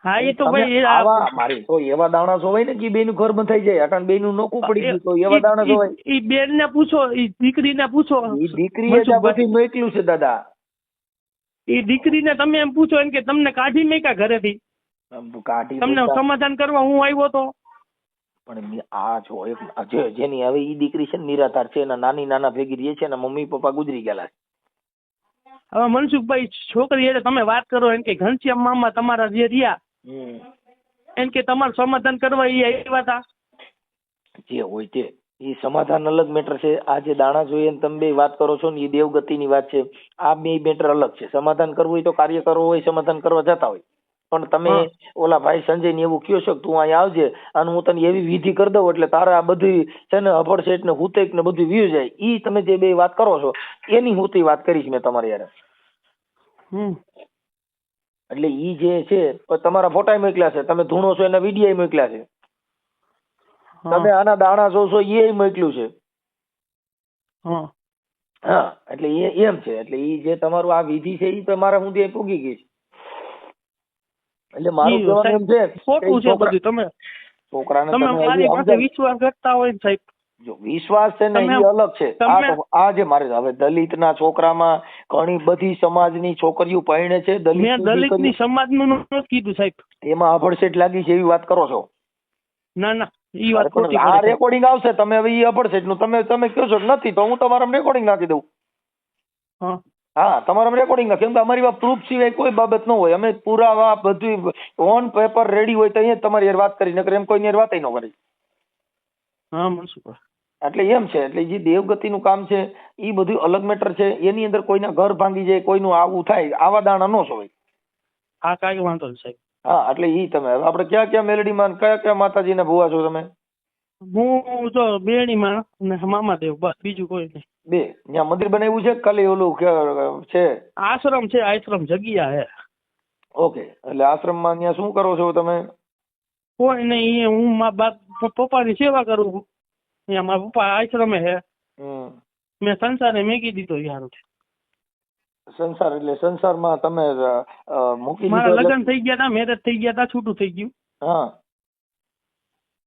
હા એ તો ભાઈ આવા મારી તો એવા દાણા જોવાય ને કે બેનું ઘર બંધાઈ જાય, અટાણ બેનું નોકું પડી ગયું તો એવા દાણા જોવાય. ઈ બેન ને પૂછો, ઈ દીકરીને પૂછો. ઈ દીકરીએ જ આ બધું મોકલ્યું છે દાદા. ઈ દીકરીને તમે એમ પૂછો એમ કે તમને કાઢી મેકા ઘરેથી, કાઢી તમને સમાધાન કરવા હું આવ્યો તો. પણ આ જો એક જેની હવે ઈ દીકરી છે ને નિરાધાર છે, એના નાની નાના ભેગી રહે છે, એના મમ્મી પપ્પા ગુજરી ગયેલા છે. હવે મનસુખભાઈ છોકરી એટલે તમે વાત કરો એમ કે ઘનશ્યામ મામા તમારા જે રહ્યા એમ કે તમારું સમાધાન કરવા એ આવ્યા હતા. જે હોય તે એ સમાધાન અલગ મેટર છે. આ જે દાણા જોઈએ ને તમે બે વાત કરો છો ને એ દેવગતિની વાત છે, આ બે મેટર અલગ છે. સમાધાન કરવું હોય તો કાર્ય કરવો હોય સમાધાન કરવા જતા હોય, પણ તમે ઓલા ભાઈ સંજય ને એવું કહો છો કે તું અહીંયા આવજે અને હું તને એવી વિધિ કરી દઉં એટલે તારે આ બધી છે ને અભડસેટ ને હુતેક ને બધું વ્યુ જાય, ઈ તમે જે બે વાત કરો છો એની હુતી વાત કરીશ મેં તમારી યાર. એટલે ઈ જે છે તમારા ફોટા મોકલ્યા છે, તમે ધૂણો છો એના વિડીયો મોકલ્યા છે, તમે આના દાણા જોશો એ મોકલ્યું છે. હા એટલે એ એમ છે, એટલે ઈ જે તમારું આ વિધિ છે ઈ તમારા સુધી પૂગી ગઈ છે. એટલે મારું કહેવાનું એમ છે ખોટું છે બધું. તમે છોકરાને તમે મારી પાસે વિશ્વાસ કરતા હોય ને સાહેબ, જો વિશ્વાસ છે ને એ અલગ છે. આ જે મારે હવે દલિત ના છોકરામાં ઘણી બધી સમાજની છોકરીઓ પરણે છે. દલિત ની સમાજ નું નથી કીધું સાહેબ, એમાં અભડસેટ લાગી છે એવી વાત કરો છો. ના ના ઈ વાત ખોટી. આ રેકોર્ડિંગ આવશે, તમે હવે ઈ અભડસેટ નું તમે કહો છો નથી તો હું તમારા રેકોર્ડિંગ નાખી દઉં. હા તમારા રેકોર્ડિંગ ના, કેમ કે અમારી વાત પ્રૂફ સિવાય કોઈ બાબત ન હોય. અમે પુરાવા બધું ઓન પેપર રેડી હોય તો અહીંયા તમારી યાર વાત કરી, નકર એમ કોઈ વાત ન કરી. હા મનસુખભાઈ, એટલે એમ છે, એટલે જે દેવગતિ નું કામ છે એ બધું અલગ મેટર છે. એની અંદર કોઈના ઘર ભાંગી જાય, કોઈનું આવું થાય, આવા દાણા નો જોવાય. હા કાંઈ વાંધો નહીં સાહેબ. હા એટલે ઈ તમે હવે આપણે ક્યાં ક્યાં મેલડીમાં કયા કયા માતાજીના ભુવા છો તમે? હું તો બેણીમાં ને મામાદેવ, બસ બીજું કોઈ નહીં. બે ત્યાં મંદિર બનાવ્યું છે ખાલી ઓલું છે? આશ્રમ છે, આશ્રમ જગ્યા હે. ઓકે, એટલે આશ્રમમાં ત્યાં શું કરો છો તમે? કોઈ નહીં, હું મારા પપ્પાની સેવા કરું છું. અહીંયા મારા પપ્પા આશ્રમે હે. મેં સંસારને મેકી દીધો યાર. સંસાર એટલે સંસારમાં તમે મૂકી મારા દીધો? લગ્ન થઈ ગયા હતા, મેરેજ થઈ ગયા હતા, છૂટું થઈ ગયું. હા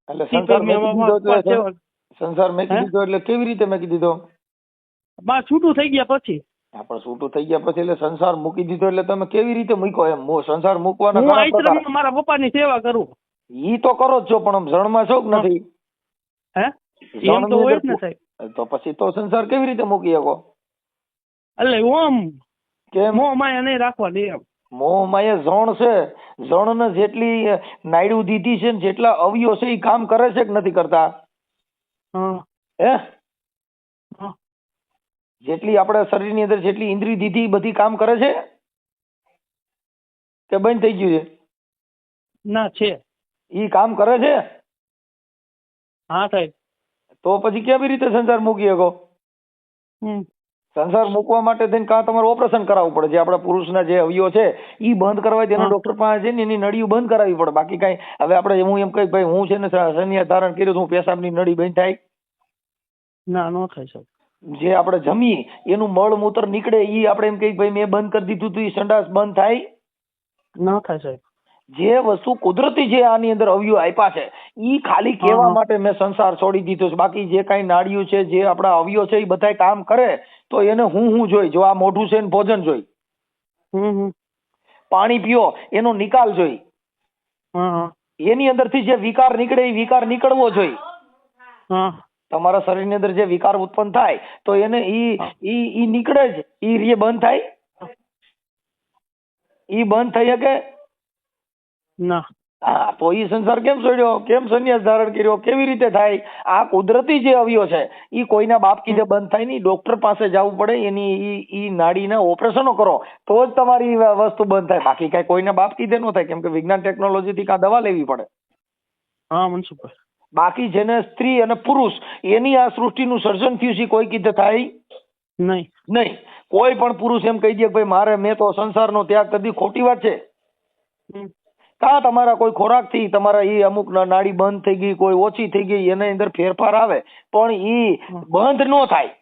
એટલે સંસાર મૂકી દીધો, સંસાર મૂકી દીધો એટલે કેવી રીતે મૂકી દીધો? બા છૂટું થઈ ગયા પછી. હા પણ છૂટું થઈ ગયા પછી એટલે સંસાર મૂકી દીધો એટલે તમે કેવી રીતે મૂક્યો એમ? સંસાર મૂકવાના હું આશ્રમમાં મારા પપ્પાની સેવા કરું. ઈ તો કરો જ છો, પણ જણમાં છો કે નથી? હે એમ તો હોય જ ને સાહેબ. તો પછી તો સંસાર કેવી રીતે મૂકી શકો? એટલે ઓમ કેમ મોહ માયા નહીં રાખવાની એમ. મોહ માયા જણ છે, જણને જેટલી નાયડું દીધી છે ને જેટલા અવયવ છે એ કામ કરે છે કે નથી કરતા? હે જેટલી આપણા શરીરની અંદર જેટલી ઇન્દ્રિય દીધી બધી કામ કરે છે કે બંધ થઈ ગયું છે? ના છે, ઈ કામ કરે છે. હા સાહેબ. તો પછી કેવી રીતે સંસાર મૂકી શકો? સંસાર મૂકવા માટે થઈને કાં તમારે ઓપરેશન કરાવવું પડે. જે આપણા પુરુષના જે અવયવ છે ઈ બંધ કરવા તેનો ડોક્ટર પાસે છે ને એની નળીઓ બંધ કરાવવી પડે. બાકી કઈ હવે આપણે હું એમ કહી ભાઈ હું છે ને સંન્યાસ ધારણ કર્યું હું પેશાબની નળી બંધ થાય? ના નો થાય સાહેબ. જે આપણે જમીએ એનું મળ મૂત્ર નીકળે ઈ આપણે એમ કહી ભાઈ મેં બંધ કરી દીધું તો ઈ સંડાસ બંધ થાય? ના થાય સાહેબ. જે વસ્તુ કુદરતી જે આની અંદર અવયવ આપ્યા છે ઈ ખાલી કહેવા માટે મેં સંસાર છોડી દીધો છે. બાકી જે કઈ નાડિયું છે જે આપણા અવયવ છે એ બધા કામ કરે તો એને હું જોઈ. જો આ મોઢું છે ને ભોજન જોઈ, પાણી પીઓ એનો નિકાલ જોઈ, એની અંદરથી જે વિકાર નીકળે એ વિકાર નીકળવો જોઈ. તમારા શરીરની અંદર જે વિકાર ઉત્પન્ન થાય તો એને ઈ નીકળે જ, ઈ રે બંધ થાય, ઈ બંધ થઈ શકે ના. હા, તો ઈ સંસાર કેમ છોડ્યો, કેમ સંન્યાસ ધારણ કર્યો, કેવી રીતે થાય? આ કુદરતી જે અવયવ છે ઈ કોઈના બાપ કીધે બંધ થાય નહીં. ડોક્ટર પાસે જવું પડે, એની ઈ નાડીના ઓપરેશનો કરો તો જ તમારી વસ્તુ બંધ થાય. બાકી કઈ કોઈના બાપ કીધે ન થાય, કેમ કે વિજ્ઞાન ટેકનોલોજી થી કાં દવા લેવી પડે. હા મનસુખભાઈ. બાકી જેને સ્ત્રી અને પુરુષ એની આ સૃષ્ટિનું સર્જન થયું છે કોઈ કીધે થાય નહીં. કોઈ પણ પુરુષ એમ કહી દે કે ભાઈ મારે મેં તો સંસારનો ત્યાગ કરી, ખોટી વાત છે. કા તમારા કોઈ ખોરાક થી તમારા ઈ અમુક નાડી બંધ થઈ ગઈ, કોઈ ઓછી થઈ ગઈ, એની અંદર ફેરફાર આવે, પણ ઈ બંધ ન થાય.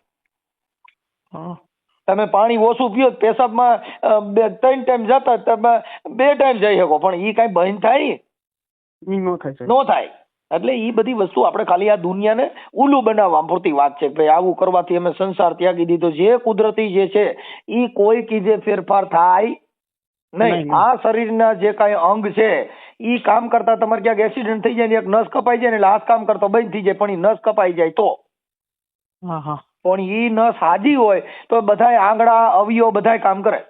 તમે પાણી ઓછું પીઓ, પેશાબમાં 3 ટાઈમ જતા તમે 2 ટાઈમ જઈ શકો, પણ ઈ કઈ બંધ થાય? નો થાય. એટલે ઈ બધી વસ્તુ આપણે ખાલી આ દુનિયાને ઉલ્લુ બનાવવા પૂરતી વાત છે. ભાઈ આવું કરવાથી અમે સંસાર ત્યાગી દીધો. જે કુદરતી જે છે ઈ કોઈ કીધે ફેરફાર થાય નહીં. આ શરીરના જે કઈ અંગ છે ઈ કામ કરતા તમારે ક્યાંક એક્સિડન્ટ થઈ જાય ને એક નસ કપાઈ જાય ને એટલે હાથ કામ કરતો બંધ થઈ જાય, પણ ઈ નસ કપાઈ જાય તો, પણ ઈ નસ હાજી હોય તો બધાય આંગળા અવયવ બધાય કામ કરે.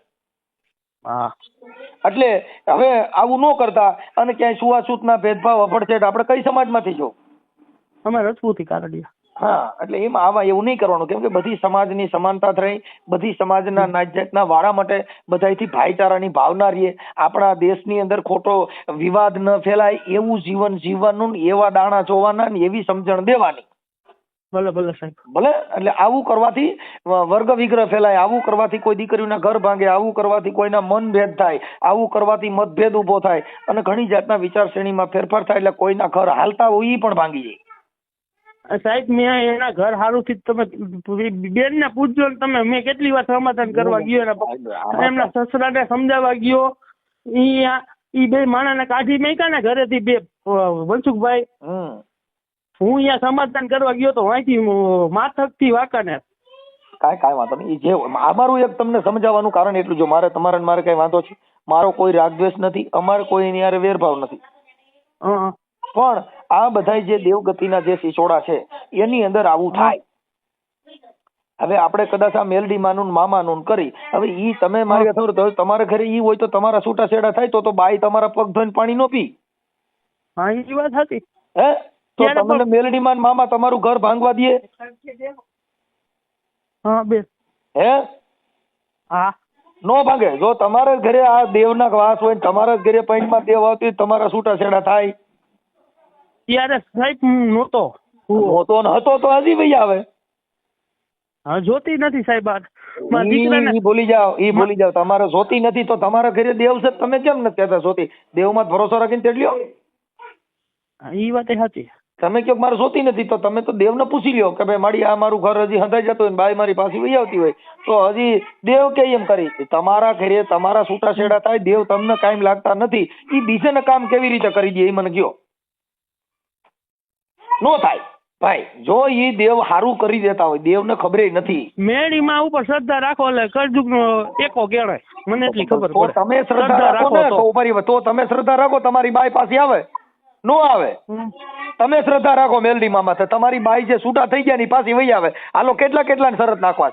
એટલે હવે આવું ન કરતા અને ક્યાંય છૂઆછૂતના ભેદભાવ અફડછેડ આપણે કઈ સમાજમાંથી જો? અમે રજપૂતી કારડિયા. હા, એટલે એમાં આવા એવું નહીં કરવાનું, કેમ કે બધી સમાજની સમાનતા રહી, બધી સમાજના નાતજાતના વાળા માટે બધાયથી ભાઈચારાની ભાવના રહીએ. આપણા દેશની અંદર ખોટો વિવાદ ન ફેલાય એવું જીવન જીવવાનું, એવા દાણા જોવાના ને એવી સમજણ દેવાની. ભલે સાહેબ ભલે. એટલે આવું કરવાથી વર્ગ વિગ્રહ ફેલાય, આવું કરવાથી કોઈ દીકરીઓના ઘર ભાંગે, આવું કરવાથી કોઈના મન ભેદ થાય, આવું કરવાથી મતભેદ ઉભો થાય અને ઘણી જાતના વિચારશ્રેણીમાં ફેરફાર થાય. એટલે કોઈના ઘર હાલતા હોય ઈ પણ ભાંગી જાય. સાહેબ મેં એના ઘર હારું થી તમે બેન ને પૂછજો, તમે મેં કેટલી વાર સમાધાન કરવા ગયો એમના સસરાને સમજાવવા ગયો, ઈ બે માણસને કાઢી મેક્યા ને ઘરેથી બે મનસુખભાઈ. હું અહીંયા સમાધાન કરવા ગયો તો અહીંથી માથક થી વાંકાને કાંઈ વાંધો નહીં. જે અમારું એક તમને સમજાવવાનું કારણ એટલું, જો મારે તમારે મારે કઈ વાંધો છે, મારો કોઈ રાગદ્વેષ નથી, અમારે કોઈ એની હારે વેરભાવ નથી, પણ આ બધા જે દેવગતિના જે સિસોડા છે એની અંદર આવું થાય. હવે આપણે કદાચ આ મેલડી માનું મામાનું કરી, હવે ઈ તમે મારી ખબર તમારા ઘરે ઈ હોય તો તમારા છૂટા છેડા થાય તો બાઈ તમારા પગ ધોઈને પાણી નો પી. હા એ વાત હતી. હે તો તમને મેલડી માન મામા તમારું ઘર ભાંગવા દે? હા બે. હે હા નો ભાંગે. જો તમારા ઘરે આ દેવના વાસ હોય, તમારા ઘરે પૈણમાં દેવ આવતી, તમારા છૂટા છેડા થાય ત્યારે સાહેબ નહોતો હતો તો હજી ભાઈ આવે. હા જોતી નથી સાહેબ. ઈ ભૂલી જાવ તમારે જોતી નથી તો તમારા ઘરે દેવ છે, તમે કેમ નથી કહેતા જોતી? દેવમાં ભરોસો રાખીને તેડલ્યો. ઈ વાત સાચી. તમે કહો મારે જોતી નથી તો તમે તો દેવને પૂછી લ્યો કે ભાઈ મારી આ મારું ઘર હજી હંધાઈ જતું હોય, બાઈ મારી પાસે વહી આવતી હોય તો હજી દેવ કે એમ કરી. તમારા ઘરે તમારા છૂટા છેડા થાય, દેવ તમને કાયમ લાગતા નથી, ઈ બીજાને કામ કેવી રીતે કરી દે એ મને કયો? નો થાય ભાઈ. જો ઈ દેવ હારું કરી દેતા હોય, દેવને ખબર નથી. મેળીમાં ઉપર શ્રદ્ધા રાખો એટલે કળજુગનો એકો કેળાય, મને એટલી ખબર પડે. તમે શ્રદ્ધા રાખો ને તો તમે શ્રદ્ધા રાખો, તમારી બાઈ પાસે આવે નો આવે? તમે શ્રદ્ધા રાખો મેલડી મામા, તમારી બાઈ જે છૂટા થઈ ગયા ની પાછી વહી આવે. હાલો કેટલા શરત નાખવા?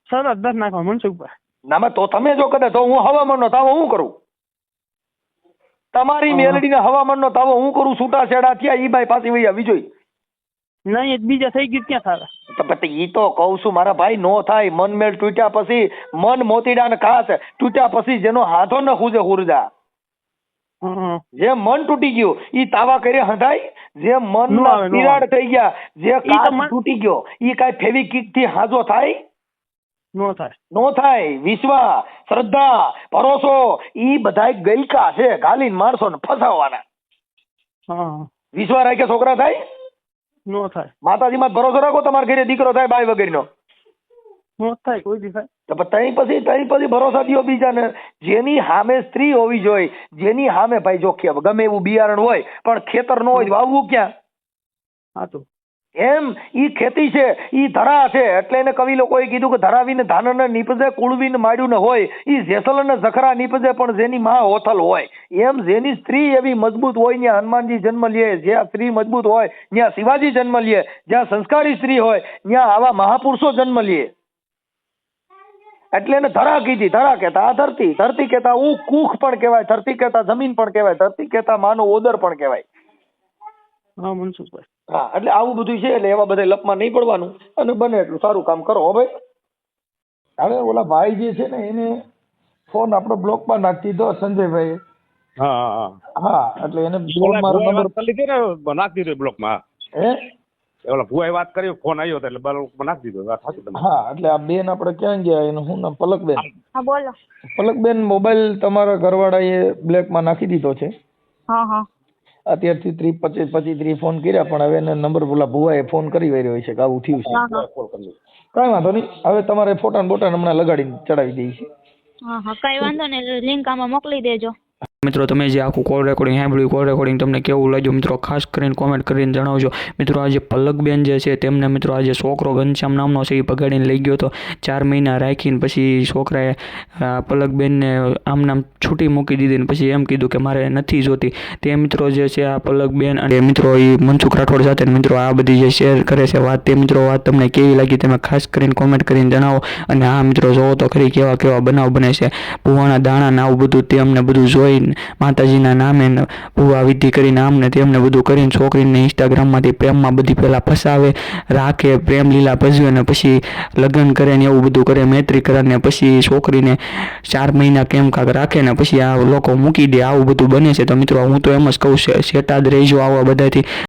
શરત દસ નાખવા મનસુખભાઈ. ના તો તમે જો કદાચ તો હું હવામાન નો તાવો હું કરું? તમારી મેલડી ને હવામાન નો તાવો હું કરું? છૂટા છેડા થયા ઈ બાઈ પાછી વહી આવી જોઈ નહીં, બીજા થઈ ગયું ક્યાં થાય? ઈ તો કઉ છું મારા ભાઈ, નો થાય. મન મેળ તૂટ્યા પછી, મન મોતીડા ને ખાસ તૂટ્યા પછી જેનો હાથો ન ખૂજે હુરજા. જે મન તૂટી ગયું ઈ તાવા કરે હંધાય? જે મન તિરાડ થઈ ગયા, જે કાચ તૂટી ગયો ઈ કઈ ફેવિકિક થી હાજો થાય? નો થાય. વિશ્વાસ, શ્રદ્ધા, ભરોસો ઈ બધાય ગલકા છે, ગાલીને માણસો ને ફસાવવાના. વિશ્વાસ રાખે છોકરા થાય? નો થાય. માતાજીમાં ભરોસો રાખો, તમારા ઘરે દીકરો થાય બાઈ વગેરેનો? નો થાય કોઈ દી થાય. તઈ પછી ભરોસા દો બીજાને. જેની સામે સ્ત્રી હોવી જોઈએ, જેની સામે ભાઈ જો ગમે એવું બિયારણ હોય પણ ખેતર નો હોય વાવવું ક્યાં? સાચું. એમ ઈ ખેતી છે, ઈ ધરા છે, એટલે એને કવિ લોકોએ કીધું કે ધરાવીને ધાનને નીપજે, કુળવીને માડ્યું ને હોય, ઈ જેસલને જખરા નીપજે, પણ જેની માં હોથલ હોય. એમ જેની સ્ત્રી એવી મજબૂત હોય ત્યાં હનુમાનજી જન્મ લે, જ્યાં સ્ત્રી મજબૂત હોય ત્યાં શિવાજી જન્મ લે, જ્યાં સંસ્કારી સ્ત્રી હોય ત્યાં આવા મહાપુરુષો જન્મ લે. એટલે એને ધરા કીધી. ધરા કહેતા આ ધરતી, ધરતી કહેતા કુખ પણ કહેવાય, ધરતી કહેતા જમીન પણ કહેવાય, ધરતી કહેતા માનો ઓદર પણ કહેવાય. હા મનસુખભાઈ. હા, એટલે આવું બધું છે. એટલે એવા બધા લપમાં નહીં પડવાનું અને બને એટલું સારું કામ કરો. હો ભાઈ, હવે ઓલા ભાઈ જે છે ને એને ફોન આપણો બ્લોકમાં નાખી દીધો, સંજયભાઈ. હા, એટલે એને મારો નંબર નાખી દીધો બ્લોકમાં. હે ઓલા ભુવાએ વાત કરી, ફોન આવ્યો એટલે બ્લોકમાં નાખી દીધો. વાત સાચી તમે. હા, એટલે આ બેન આપણે ક્યાં ગયા, એનું શું નામ? પલકબેન. હા બોલો. પલકબેન, મોબાઈલ તમારા ઘરવાળાએ બ્લેકમાં નાખી દીધો છે. હા હા. અત્યારથી 30-25 ફોન કર્યા, પણ હવે એને નંબર બોલા ભુવાએ ફોન કરી રહ્યો છે કે આવું થયું છે. કાંઈ વાંધો નહીં, હવે તમારે ફોટા ને બોટા હમણાં લગાડીને ચડાવી દઈએ છીએ. હા હા, કઈ વાંધો નહીં, લિંક આમાં મોકલી દેજો. મિત્રો તમે જે આખું કોલ રેકોર્ડિંગ સાંભળ્યું, કોલ રેકોર્ડિંગ તમને કેવું લાગ્યું મિત્રો ખાસ કરીને કોમેન્ટ કરીને જણાવજો. મિત્રો આજે પલકબેન જે છે તેમને મિત્રો આજે છોકરો ઘનશ્યામ નામનો છે એ ભગાડીને લઈ ગયો હતો. 4 મહિના રાખીને પછી છોકરાએ પલકબેનને આમ નામ છૂટી મૂકી દીધી ને પછી એમ કીધું કે મારે નથી જોતી. તે મિત્રો જે છે આ પલકબેન અને મિત્રો એ મનસુખ રાઠોડ સાથે મિત્રો આ બધી જે શેર કરે છે વાત, તે મિત્રો વાત તમને કેવી લાગી તમે ખાસ કરીને કોમેન્ટ કરીને જણાવો. અને આ મિત્રો જોવો તો ખરી કેવા કેવા બનાવ બને છે, ભુવાના દાણા ને આવું બધું તે અમને બધું જોઈ માતાજીના નામે ભુવા વિધિ કરીને આમને તેમને બધું કરીને છોકરીને ઇન્સ્ટાગ્રામમાંથી પ્રેમમાં બધી પહેલાં ફસાવે, રાખે, પ્રેમ લીલા ભજવે ને પછી લગ્ન કરે ને એવું બધું કરે, મૈત્રી કરે ને પછી છોકરીને 4 મહિના કેમ કાંક રાખે ને પછી આ લોકો મૂકી દે. આવું બધું બને છે. તો મિત્રો હું તો એમ જ કહું, સેટા જ રહીજો આવા બધાથી.